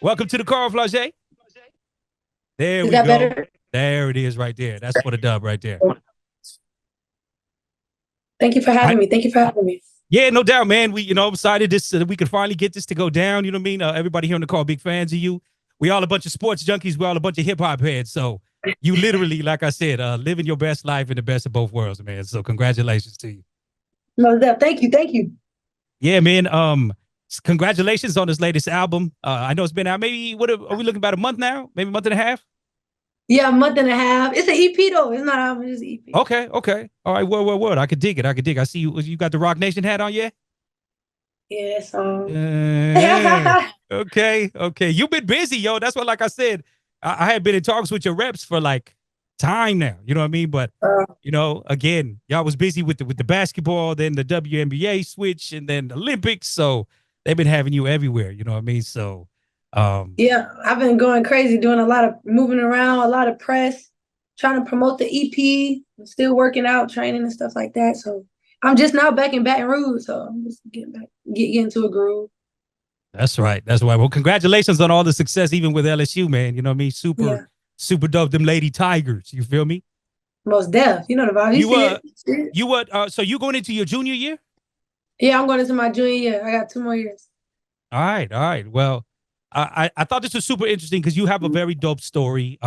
Welcome to the call, Flauje. There Is we that go. better? There it is right there. That's for the dub right there. Thank you for having me. Thank you for having me. Yeah, no doubt, man. We, excited this we could finally get this to go down. You know what I mean? Everybody here on the call, big fans of you. We all a bunch of sports junkies. We all a bunch of hip hop heads. So you literally, like I said, living your best life in the best of both worlds, man. So congratulations to you. No, thank you. Thank you. Yeah, man. Congratulations on this latest album. I know it's been out. Maybe what are we looking about a month now? Maybe a month and a half. Yeah, a month and a half. It's an EP though. It's not an album. It's an EP. Okay. All right. Word. I could dig it. I see you. You got the Rock Nation hat on, yeah? Yes. Okay. You've been busy, yo. That's what, like I said, I had been in talks with your reps for like time now. You know what I mean? But again, y'all was busy with the basketball, then the WNBA switch, and then the Olympics. So they've been having you everywhere. You know what I mean? So yeah, I've been going crazy, doing a lot of moving around, a lot of press, trying to promote the EP, still working out, training and stuff like that. So I'm just now back in Baton Rouge, so I'm just getting into a groove. That's right. Well, congratulations on all the success, even with LSU, man. You know what I mean? Super dope. Them Lady Tigers. You feel me? Most deaf. You know the vibe. So you going into your junior year? Yeah, I'm going into my junior year. I got 2 more years. All right. Well, I thought this was super interesting because you have a very dope story.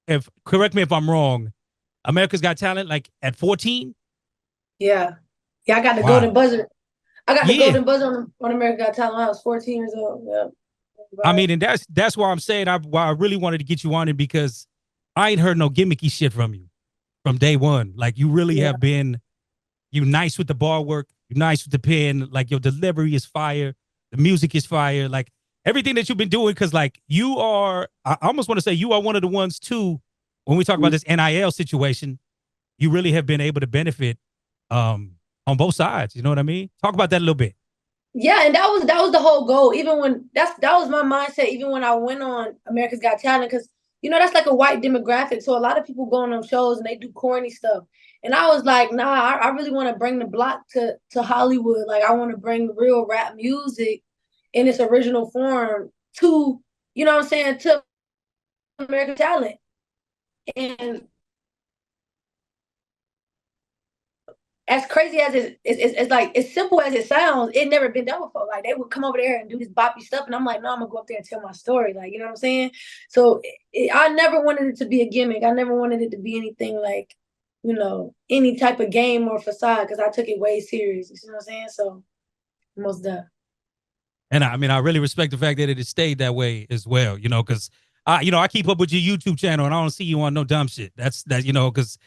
If correct me if I'm wrong, America's Got Talent, like at 14? Yeah. I got the golden buzzer. I got the golden buzzer on America Got Talent when I was 14 years old. Yeah. I mean, and that's why I'm saying why I really wanted to get you on it, because I ain't heard no gimmicky shit from you from day one. Like, you really have been, you nice with the bar work, you nice with the pen, like your delivery is fire, the music is fire, like everything that you've been doing. Because like you are, I almost want to say you are one of the ones too, when we talk about this NIL situation, you really have been able to benefit on both sides. You know what I mean? Talk about that a little bit. Yeah, and that was the whole goal. Even when that was my mindset, even when I went on America's Got Talent, because that's like a white demographic. So a lot of people go on them shows and they do corny stuff. And I was like, nah, I really want to bring the block to Hollywood. Like, I want to bring real rap music in its original form to, to American Talent. And as crazy as it's like, as simple as it sounds, it never been done before. Like, they would come over there and do this boppy stuff, and I'm like, no, I'm gonna go up there and tell my story. Like, you know what I'm saying? So I never wanted it to be a gimmick. I never wanted it to be anything like, any type of game or facade, because I took it way serious. You see what I'm saying? So most done. And I mean, I really respect the fact that it has stayed that way as well, because I keep up with your YouTube channel and I don't see you on no dumb shit. That's because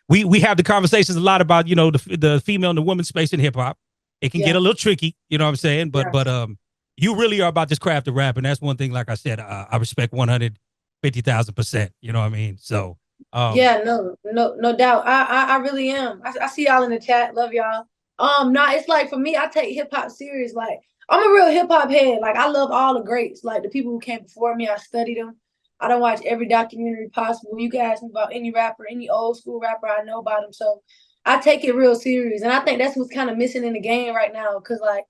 we have the conversations a lot about the female and the woman space in hip hop. It can get a little tricky, you know what I'm saying? But you really are about this craft of rap, and that's one thing. Like I said, I respect 150,000%. You know what I mean? So yeah, no doubt. I really am. I see y'all in the chat. Love y'all. It's like, for me, I take hip hop serious. Like, I'm a real hip hop head. Like, I love all the greats. Like, the people who came before me, I studied them. I don't watch every documentary possible. You can ask me about any rapper, any old school rapper, I know about them. So I take it real serious. And I think that's what's kind of missing in the game right now. Because, like,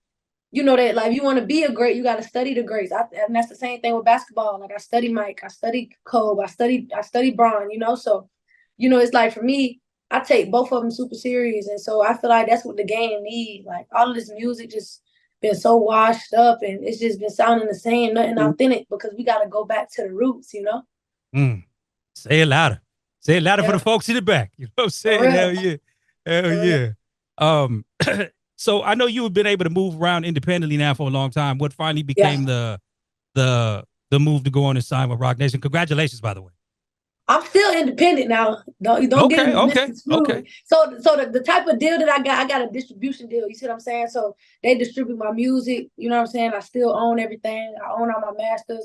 that, like, if you want to be a great, you got to study the greats. And that's the same thing with basketball. Like, I study Mike, I study Kobe, I study Bron, So, it's like, for me, I take both of them super serious. And so I feel like that's what the game needs. Like, all of this music just been so washed up, and it's just been sounding the same, nothing authentic, because we got to go back to the roots, Say it louder. Say it louder for the folks in the back. You know what I'm saying? Hell yeah. So I know you have been able to move around independently now for a long time. What finally became the move to go on and sign with Rock Nation? Congratulations, by the way. I'm still independent now. Don't get it. Okay. So the type of deal that I got a distribution deal. You see what I'm saying? So they distribute my music. You know what I'm saying? I still own everything. I own all my masters.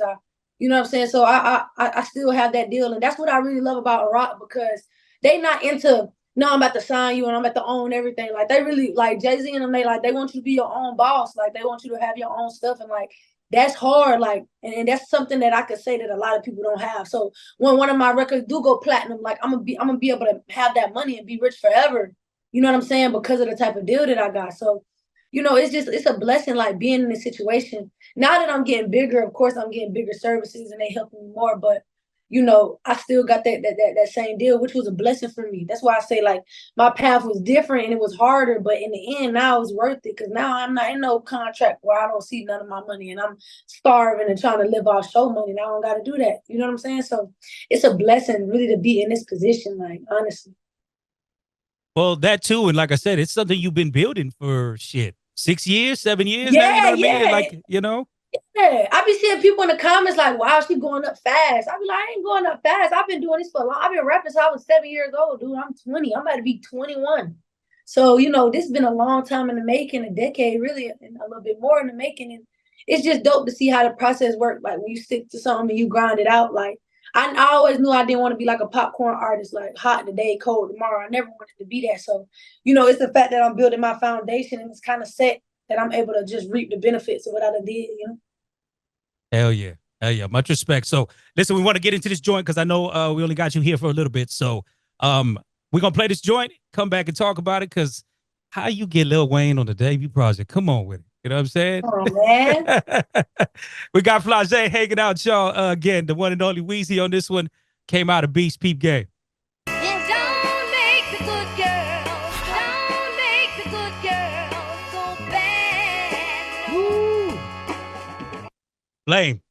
You know what I'm saying? So I still have that deal, and that's what I really love about Rock, because they not into, no, I'm about to sign you and I'm about to own everything. Like, they really, like Jay-Z and them, they want you to be your own boss. Like, they want you to have your own stuff, and like, that's hard, like, and that's something that I could say that a lot of people don't have. So when one of my records do go platinum, like, I'm gonna be able to have that money and be rich forever. You know what I'm saying? Because of the type of deal that I got. So it's a blessing like being in this situation. Now that I'm getting bigger, of course I'm getting bigger services and they helping me more, but I still got that same deal, which was a blessing for me. That's why I say like my path was different and it was harder, but in the end, now it's worth it because now I'm not in no contract where I don't see none of my money and I'm starving and trying to live off show money and I don't got to do that. You know what I'm saying? So it's a blessing really to be in this position, like honestly. Well, that too, and like I said, it's something you've been building for 6 years, 7 years now. You know Yeah, what I mean? yeah. Like, Yeah, I be seeing people in the comments like, "Wow, she going up fast." I be like, "I ain't going up fast. I've been doing this for a long. I've been rapping since I was 7 years old, dude. I'm 20. I'm about to be 21. So this has been a long time in the making, a decade really, and a little bit more in the making. And it's just dope to see how the process works. Like when you stick to something and you grind it out. Like I always knew I didn't want to be like a popcorn artist, like hot today, cold tomorrow. I never wanted to be that. So it's the fact that I'm building my foundation and it's kind of set that I'm able to just reap the benefits of what I done did. Hell yeah. Hell yeah. Much respect. So listen, we want to get into this joint because I know we only got you here for a little bit. So we're gonna play this joint, come back and talk about it, because how you get Lil Wayne on the debut project? Come on with it. You know what I'm saying? Oh man. We got Flauje hanging out, y'all. Again, the one and only Weezy on this one came out of Beast Peep Game. Blame.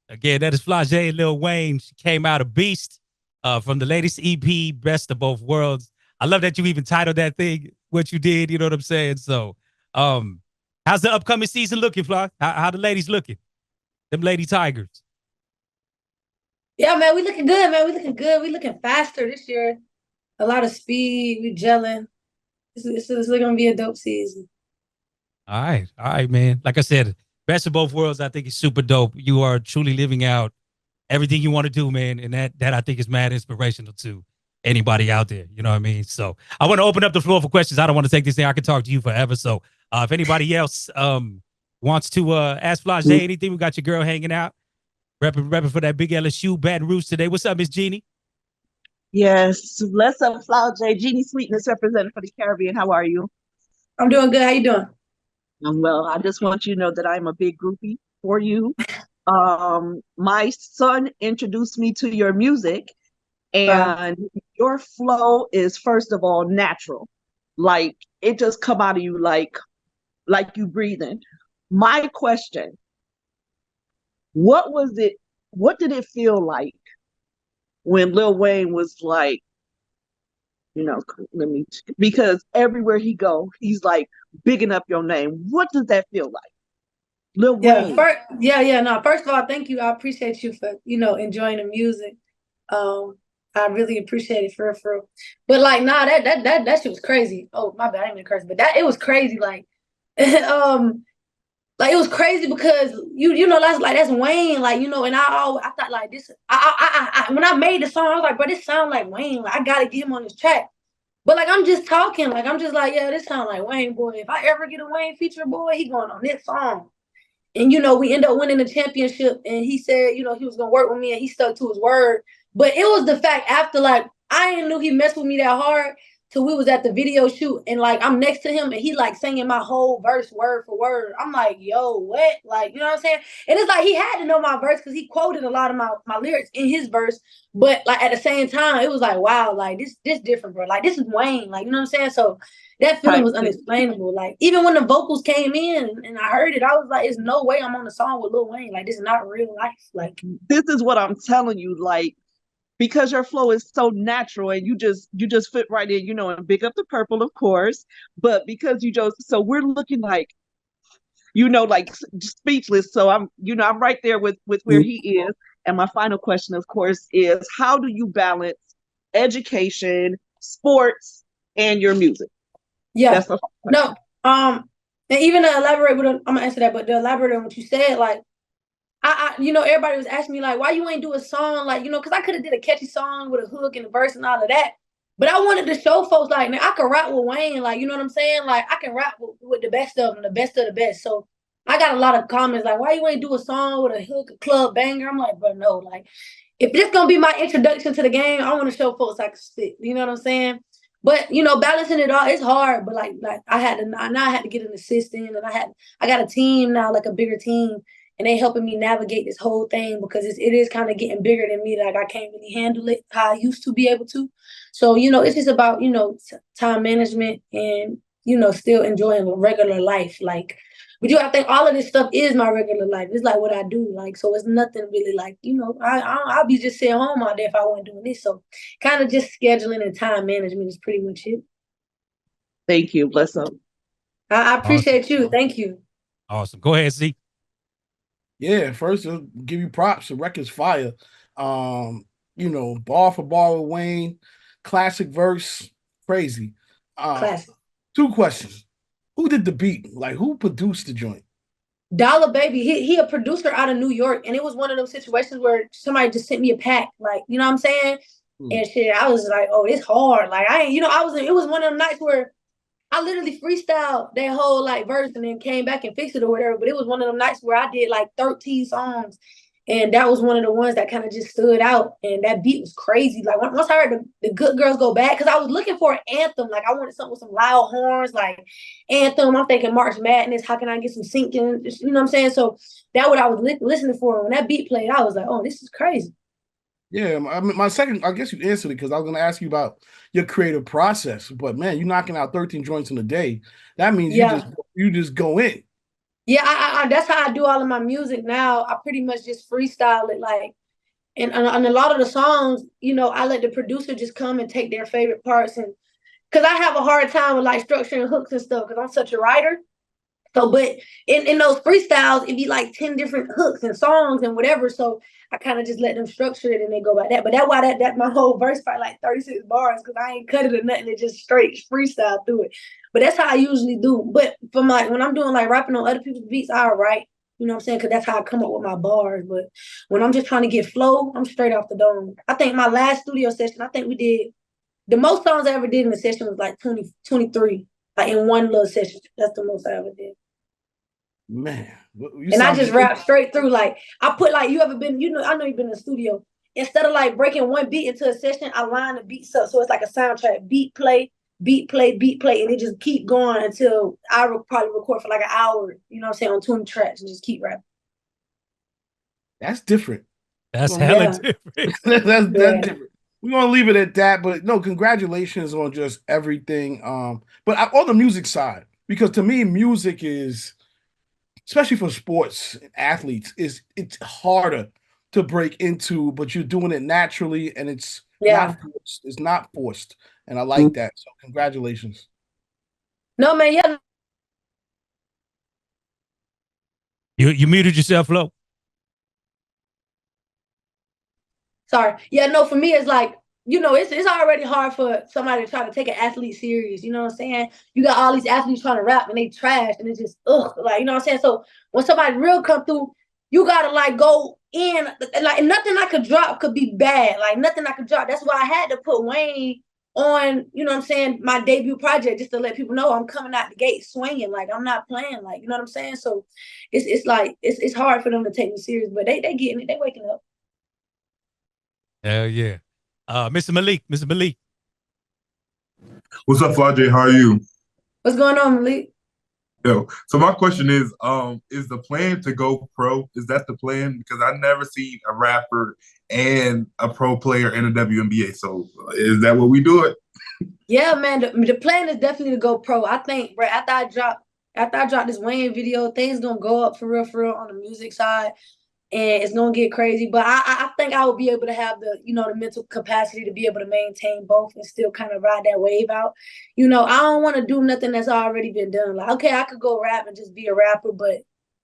Again, that is Flauje and Lil Wayne. She came out of Beast from the latest EP, Best of Both Worlds. I love that you even titled that thing what you did. You know what I'm saying? So, how's the upcoming season looking, Fly? How the ladies looking? Them Lady Tigers. Yeah, man, we looking good, man. We looking good. We looking faster this year. A lot of speed. We gelling. This is going to be a dope season. All right, man. Like I said, Best of Both Worlds, I think is super dope. You are truly living out everything you want to do, man. And that I think is mad inspirational to anybody out there. You know what I mean? So I want to open up the floor for questions. I don't want to take this thing. I can talk to you forever. So if anybody else wants to ask Flauje anything, we got your girl hanging out, repping for that big LSU Baton Rouge today. What's up, Miss Jeannie? Yes, bless up, Flauje. Jeannie Sweetness representing for the Caribbean. How are you? I'm doing good. How you doing? I'm well. I just want you to know that I'm a big groupie for you. My son introduced me to your music, and your flow is, first of all, natural. Like it just come out of you like you breathing. My question, what did it feel like when Lil Wayne was like, because everywhere he go, he's like bigging up your name. What does that feel like? Lil Wayne. No, first of all, thank you. I appreciate you for, enjoying the music. I really appreciate it for real. But like, nah, that shit was crazy. Oh, my bad, I didn't mean to curse, but it was crazy. Like, like it was crazy because that's Wayne, like, and I thought like this. I when I made the song, I was like, bro, this sound like Wayne. Like, I gotta get him on this track. But like I'm just talking, like I'm just like, yeah, this sound like Wayne, boy. If I ever get a Wayne feature, boy, he going on this song. And we end up winning the championship. And he said, he was gonna work with me, and he stuck to his word. But it was the fact after, like, I didn't know he messed with me that hard till we was at the video shoot, and like I'm next to him, and he like singing my whole verse word for word. I'm like, yo, what? Like, you know what I'm saying? And it's like he had to know my verse because he quoted a lot of my lyrics in his verse. But like at the same time, it was like, wow, like this different, bro. Like this is Wayne, like, you know what I'm saying? So that feeling was unexplainable. Like even when the vocals came in and I heard it, I was like, there's no way I'm on a song with Lil Wayne. Like this is not real life. Like this is what I'm telling you, like, because your flow is so natural and you just fit right in, and big up the purple, of course, but because so we're looking like, like speechless. So I'm right there with where he is. And my final question, of course, is how do you balance education, sports, and your music? Yeah. No. And even to elaborate I'm gonna answer that, but to elaborate on what you said, like I everybody was asking me like, why you ain't do a song, like, because I could have did a catchy song with a hook and a verse and all of that. But I wanted to show folks like, man, I can rap with Wayne, like, you know what I'm saying? Like I can rap with the best of them, the best of the best. So I got a lot of comments like, why you ain't do a song with a hook, a club banger? I'm like, bro, no, like if this gonna be my introduction to the game, I want to show folks I can spit. You know what I'm saying? But balancing it all, it's hard. But like I had to now, I had to get an assistant, and I got a team now, like a bigger team, and they helping me navigate this whole thing because it is kind of getting bigger than me. Like I can't really handle it how I used to be able to. So it's just about time management and still enjoying regular life. Like, but I think all of this stuff is my regular life. It's like what I do. Like, so it's nothing really like I'll be just sitting home all day if I wasn't doing this. So kind of just scheduling and time management is pretty much it. Thank you. Bless up. I appreciate you. Thank you. Awesome. Go ahead, Z. Yeah, first I'll give you props. The record's fire. Bar for bar with Wayne, classic verse, crazy. Classic. 2 questions. Who did the beat? Like, who produced the joint? Dollar Baby. He a producer out of New York, and it was one of those situations where somebody just sent me a pack, like, you know what I'm saying? And shit, I was like, oh, it's hard. Like, I ain't, it was one of them nights where I literally freestyled that whole like verse and then came back and fixed it or whatever. But it was one of them nights where I did like 13 songs. And that was one of the ones that kind of just stood out. And that beat was crazy. Like once I heard the Good Girls Go Bad, because I was looking for an anthem. Like I wanted something with some loud horns, like anthem. I'm thinking March Madness. How can I get some syncing? You know what I'm saying? So that's what I was listening for. And when that beat played, I was like, oh, this is crazy. Yeah, I mean, my second, I guess you answered it because I was going to ask you about your creative process. But man, you're knocking out 13 joints in a day. That means you just go in. Yeah, I that's how I do all of my music now. I pretty much just freestyle it, like, and a lot of the songs, I let the producer just come and take their favorite parts, and because I have a hard time with like structuring hooks and stuff because I'm such a writer. So, but in those freestyles, it'd be like 10 different hooks and songs and whatever. So I kind of just let them structure it and they go by that. But that's why that my whole verse probably like 36 bars because I ain't cut it or nothing. It just straight freestyle through it. But that's how I usually do. But from like when I'm doing like rapping on other people's beats, I'll write. You know what I'm saying? Because that's how I come up with my bars. But when I'm just trying to get flow, I'm straight off the dome. I think my last studio session, I think we did the most songs I ever did in the session was like 20, 23. Like in one little session. That's the most I ever did. Man. And I just rap straight through. Like I put like, you ever been, I know you've been in the studio. Instead of like breaking one beat into a session, I line the beats up. So it's like a soundtrack, beat play, beat play, beat play. And it just keep going until I probably record for like an hour, you know what I'm saying, on 20 tracks and just keep rapping. That's different. That's hella different. that's different. We're going to leave it at that. But no, congratulations on just everything. But on the music side, because to me, music is, especially for sports and athletes, it's harder to break into, but you're doing it naturally and it's not forced. It's not forced. And I like that. So congratulations. No, man, yeah. You muted yourself, Flo. Sorry. Yeah, no, for me, it's like, it's already hard for somebody to try to take an athlete serious. You know what I'm saying? You got all these athletes trying to rap and they trash and it's just, like, you know what I'm saying? So when somebody real come through, you got to like go in, like nothing I could drop could be bad. Like nothing I could drop. That's why I had to put Wayne on, you know what I'm saying, my debut project just to let people know I'm coming out the gate swinging. Like I'm not playing, like, you know what I'm saying? So it's like, it's hard for them to take me serious, but they getting it. They waking up. Hell yeah. Mr. Malik. What's up, Flauje? How are you? What's going on, Malik? Yo, so my question is the plan to go pro? Is that the plan? Because I never seen a rapper and a pro player in the WNBA. So is that what we do it? Yeah, man. The plan is definitely to go pro. I think, bro, after I drop this Wayne video, things gonna go up for real on the music side. And it's gonna get crazy, but I think I will be able to have the the mental capacity to be able to maintain both and still kind of ride that wave out. I don't want to do nothing that's already been done. Like, okay, I could go rap and just be a rapper, but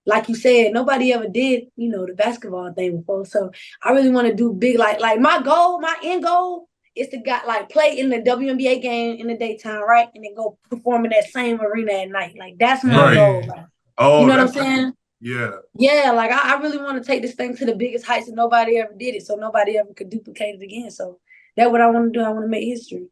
like you said, nobody ever did the basketball thing before. So I really want to do big. Like my end goal is to play in the WNBA game in the daytime, right, and then go perform in that same arena at night. Like that's my goal. Like, you know what I'm saying? Yeah, like I really want to take this thing to the biggest heights and nobody ever did it, so nobody ever could duplicate it again. So that's what I want to do. I want to make history.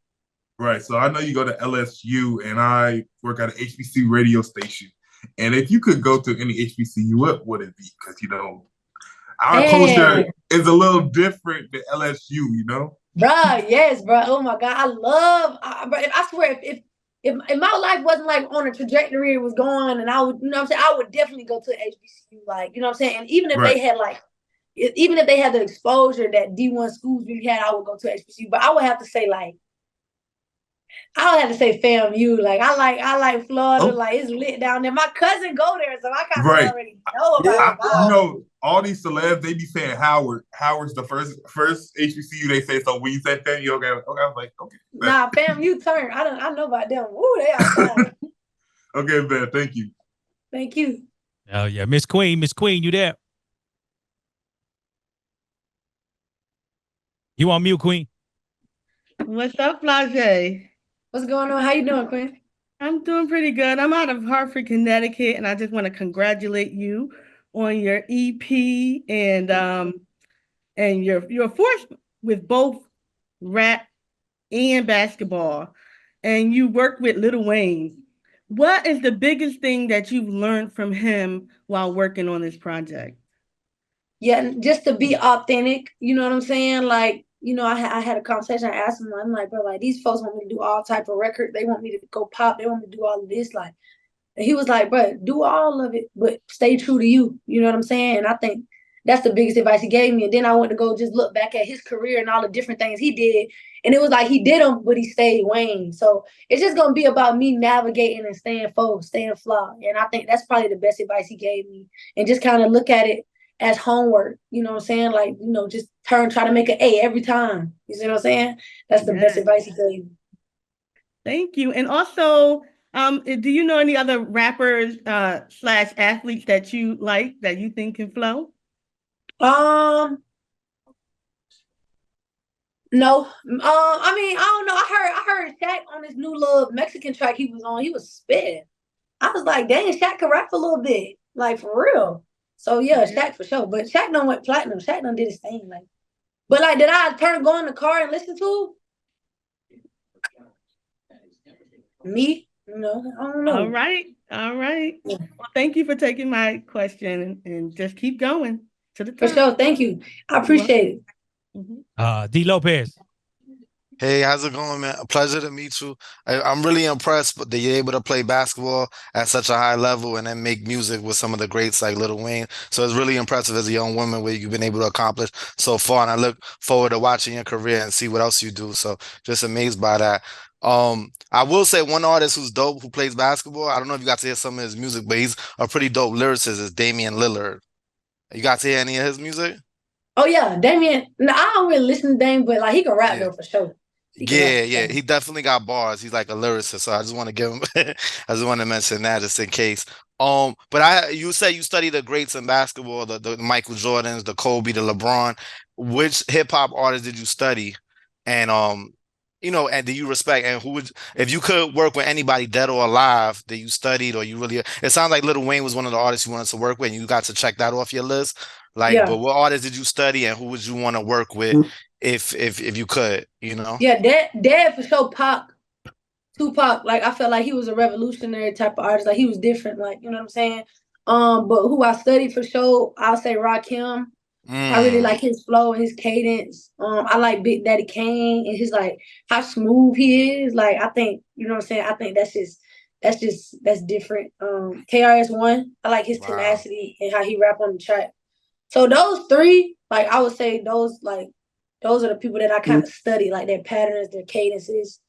Right. So I know you go to LSU and I work at an HBC radio station. And if you could go to any HBCU, what would it be? Because our culture is a little different than LSU, Bruh, yes, bruh. Oh my God. I swear if my life wasn't like on a trajectory it was going and I would, you know what I'm saying, I would definitely go to HBCU, like, you know what I'm saying? And even if they had like, even if they had the exposure that D1 schools really had, I would go to HBCU. But I would have to say like, I would have to say FAMU. Like I like Florida. Like it's lit down there. My cousin go there, so I kind of already know about it. You know, all these celebs, they be saying Howard. Howard's the first HBCU they say. So when you said FAMU, okay, I was like, okay. Nah, FAMU turn. I know about them. Woo, they outside. Okay, man. Thank you. Thank you. Oh yeah, Miss Queen, you there? You on mute, Queen? What's up, Flauje? What's going on? How you doing, Queen? I'm doing pretty good. I'm out of Hartford, Connecticut, and I just want to congratulate you on your EP and your force with both rap and basketball. And you work with Lil Wayne. What is the biggest thing that you've learned from him while working on this project? Yeah, just to be authentic. You know what I'm saying? Like, you know, I had a conversation. I asked him, I'm like, bro, like these folks want me to do all type of record. They want me to go pop. They want me to do all of this. Like, and he was like, bro, do all of it, but stay true to you. You know what I'm saying? And I think that's the biggest advice he gave me. And then I went to go just look back at his career and all the different things he did. And it was like he did them, but he stayed Wayne. So it's just going to be about me navigating and staying focused, staying fly. And I think that's probably the best advice he gave me. And just kind of look at it as homework, you know what I'm saying? Like, you know, just try to make an A every time. You see what I'm saying? That's the best advice he gave me. Thank you. And also, do you know any other rappers / athletes that you like that you think can flow? No. I mean, I don't know. I heard Shaq on this new little Mexican track he was on. He was spitting. I was like, dang, Shaq can rap a little bit. Like for real. So yeah, Shaq for sure. But Shaq done went platinum. Shaq done did his thing. Like, but like, did I go in the car and listen to me? You know, I don't know. All right. Yeah. Well, thank you for taking my question and just keep going to the top. For sure. Thank you. I appreciate it. D. Lopez. Hey, how's it going, man? A pleasure to meet you. I'm really impressed that you're able to play basketball at such a high level and then make music with some of the greats like Lil Wayne. So it's really impressive as a young woman what you've been able to accomplish so far. And I look forward to watching your career and see what else you do. So just amazed by that. I will say one artist who's dope who plays basketball. I don't know if you got to hear some of his music, but he's a pretty dope lyricist. Is Damian Lillard. You got to hear any of his music? Oh yeah, Damian. No, I don't really listen to Damian, but like he can rap though for sure. Yeah, he definitely got bars. He's like a lyricist, so I just want to give him. I just want to mention that just in case. But you said you studied the greats in basketball, the Michael Jordans, the Kobe, the LeBron. Which hip hop artists did you study? And you know, and do you respect? And who would, if you could work with anybody dead or alive that you studied or you really? It sounds like Lil Wayne was one of the artists you wanted to work with, and you got to check that off your list. Like, but what artists did you study, and who would you want to work with? If you could, you know? Yeah, Dad for sure. Tupac, like I felt like he was a revolutionary type of artist. Like he was different, like, you know what I'm saying? But who I studied for sure, I'll say Rakim. I really like his flow and his cadence. I like Big Daddy Kane and his like how smooth he is. Like I think, you know what I'm saying? I think that's different. KRS-One, I like his tenacity and how he rap on the track. So those three, like I would say those are the people that I kind of study, like their patterns, their cadences,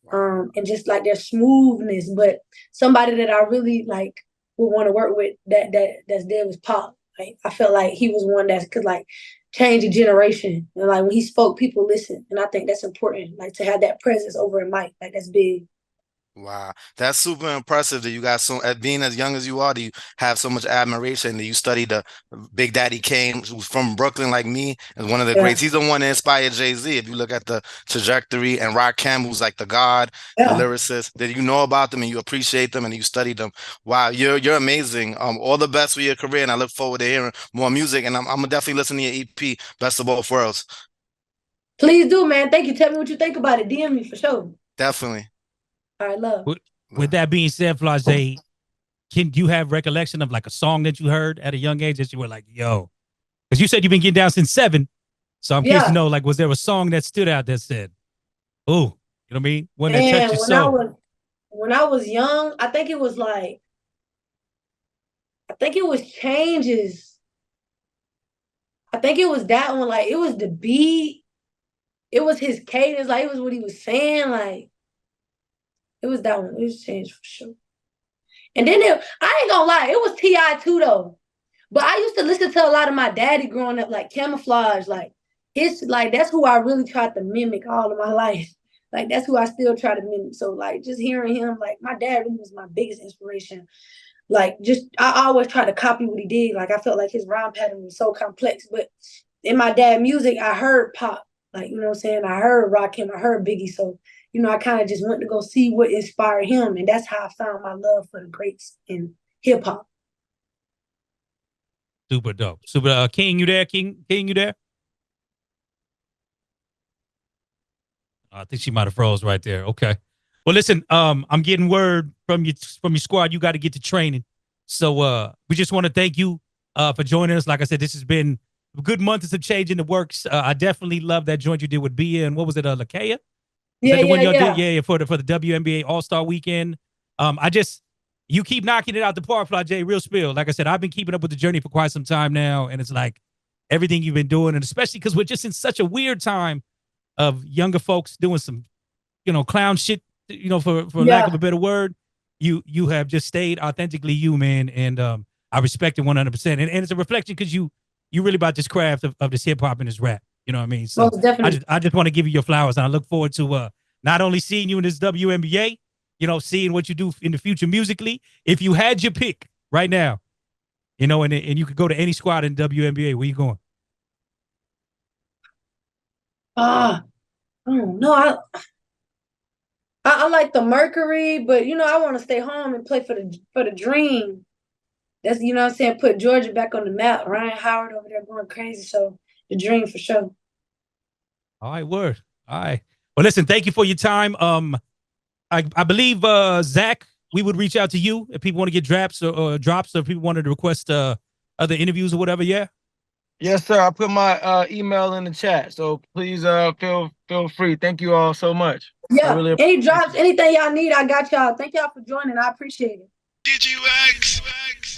and just like their smoothness. But somebody that I really like would want to work with that's there was Pop. Like I felt like he was one that could like change a generation. And like when he spoke, people listen. And I think that's important, like to have that presence over a mic. Like that's big. Wow, that's super impressive that you got so, at being as young as you are, do you have so much admiration that you studied the Big Daddy Kane, who's from Brooklyn like me, and one of the greats. He's the one that inspired Jay-Z. If you look at the trajectory, and Rakim, who's like the god, the lyricist, that you know about them and you appreciate them and you studied them. Wow, you're amazing. All the best with your career, and I look forward to hearing more music. And I'm gonna definitely listen to your EP, Best of Both Worlds. Please do, man. Thank you. Tell me what you think about it. DM me for sure. Definitely. All right, love. With that being said, Flauje, can you have recollection of like a song that you heard at a young age that you were like, yo? Because you said you've been getting down since 7. So I'm curious to know, like, was there a song that stood out that said, "Oh, you know what I mean?" One that touched your soul. When I was young, I think it was Changes. I think it was that one. Like, it was the beat. It was his cadence. Like, it was what he was saying. Like, it was that one. It was Change for sure. And then I ain't gonna lie, it was T.I. too, though. But I used to listen to a lot of my daddy growing up, like Camouflage. Like, it's like, that's who I really tried to mimic all of my life. Like, that's who I still try to mimic. So, like, just hearing him, like, my dad really was my biggest inspiration. Like, just, I always try to copy what he did. Like, I felt like his rhyme pattern was so complex. But in my dad music, I heard pop. Like, you know what I'm saying? I heard Rakim, I heard Biggie. So, you know, I kind of just went to go see what inspired him. And that's how I found my love for the greats in hip hop. Super dope. Super. King, you there? King, you there? I think she might have froze right there. Okay. Well, listen, I'm getting word from your squad. You got to get to training. So we just want to thank you for joining us. Like I said, this has been a good month of some change in the works. I definitely love that joint you did with Bia and what was it, Lakaya? Yeah, for the WNBA All-Star Weekend. You keep knocking it out the park, Flauje, real spill. Like I said, I've been keeping up with the journey for quite some time now, and it's like everything you've been doing, and especially because we're just in such a weird time of younger folks doing some, you know, clown shit, you know, for lack of a better word. You have just stayed authentically you, man, and I respect it 100%. And it's a reflection because you really about this craft of this hip hop and this rap. You know what I mean? So I just want to give you your flowers, and I look forward to not only seeing you in this WNBA, you know, seeing what you do in the future musically. If you had your pick right now, you know, and you could go to any squad in WNBA, where you going? I don't know. I like the Mercury, but you know, I want to stay home and play for the Dream. That's, you know what I'm saying, put Georgia back on the map. Ryan Howard over there going crazy, so the Dream for sure. All right, word. All right. Well, listen, thank you for your time. I believe Zach, we would reach out to you if people want to get drops or if people wanted to request other interviews or whatever. Yeah. Yes, sir. I put my email in the chat, so please feel free. Thank you all so much. Yeah. Any drops, anything y'all need, I got y'all. Thank y'all for joining. I appreciate it. Digiwaxx.